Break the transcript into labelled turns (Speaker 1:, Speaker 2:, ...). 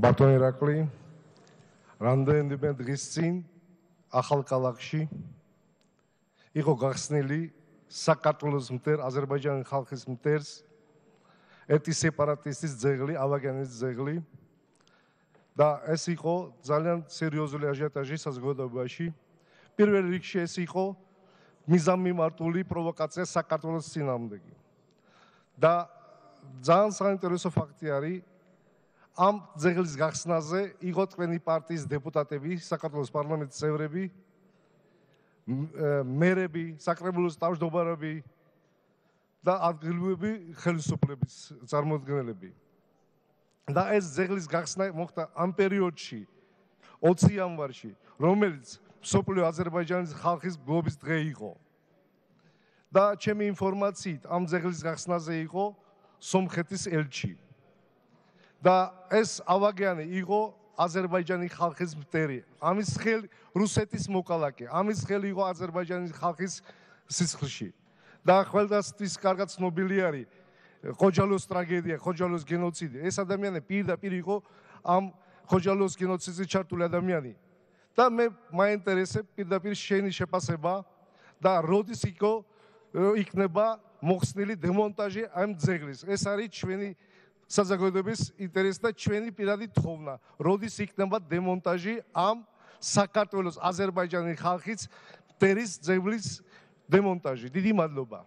Speaker 1: ბატონ ირაკლი, რამდენიმე დღის წინ ახალქალაქში იყო გახსნილი საქართველოს მტერ, აზერბაიჯანის ხალხის მტერს ერთი სეპარატისტის ძეგლი, ავაგიანის ძეგლი და ეს იყო ძალიან სერიოზული აჟიოტაჟი საზოგადოებაში. პირველ რიგში ეს იყო მიზანმიმართული პროვოკაცია საქართველოს წინააღმდეგ. და ძალიან საინტერესო ფაქტი არის, ამ ძეგლის გახსნაზე იყო თქვენი პარტიის დეპუტატები, საქართველოს პარლამენტის წევრები, მერები, საკრებულოს თავმჯდომარეები და ადგილობრივი ხელისუფლების წარმომადგენლები. და ეს ძეგლის გახსნა მოხდა ამ პერიოდში, 20 იანვარში, რომელიც მსოფლიო აზერბაიჯანის ხალხის გლობის დღე იყო. და ჩემი ინფორმაციით ამ ძეგლის გახსნაზე იყო სომხეთის ელჩი. და ეს ავაგიანი იყო აზერბაიჯანის ხალხის მტერი. ამის ხელი რუსეთის მოკალაკე, ამის ხელი იყო აზერბაიჯანის ხალხის სისხლში. და ყველასთვის კარგად ცნობილი არის ხოჯალოს ტრაგედია, ხოჯალოს გენოციდი. ეს ადამიანი პირდაპირ იყო ამ ხოჯალოს გენოციდში ჩართული ადამიანი. და მე მაინტერესებს პირდაპირ შენი შეფასება და როდის იქნება მოხსნილი დემონტაჟი ამ ძეგლის. ეს არის ჩვენი საზოგადოების ინტერესი და ჩვენი პირადი თხოვნა. როდის იქნება დემონტაჟი ამ საქართველოს აზერბაიჯანის ხალხის მტერის ძეგლის დემონტაჟი. დიდი მადლობა.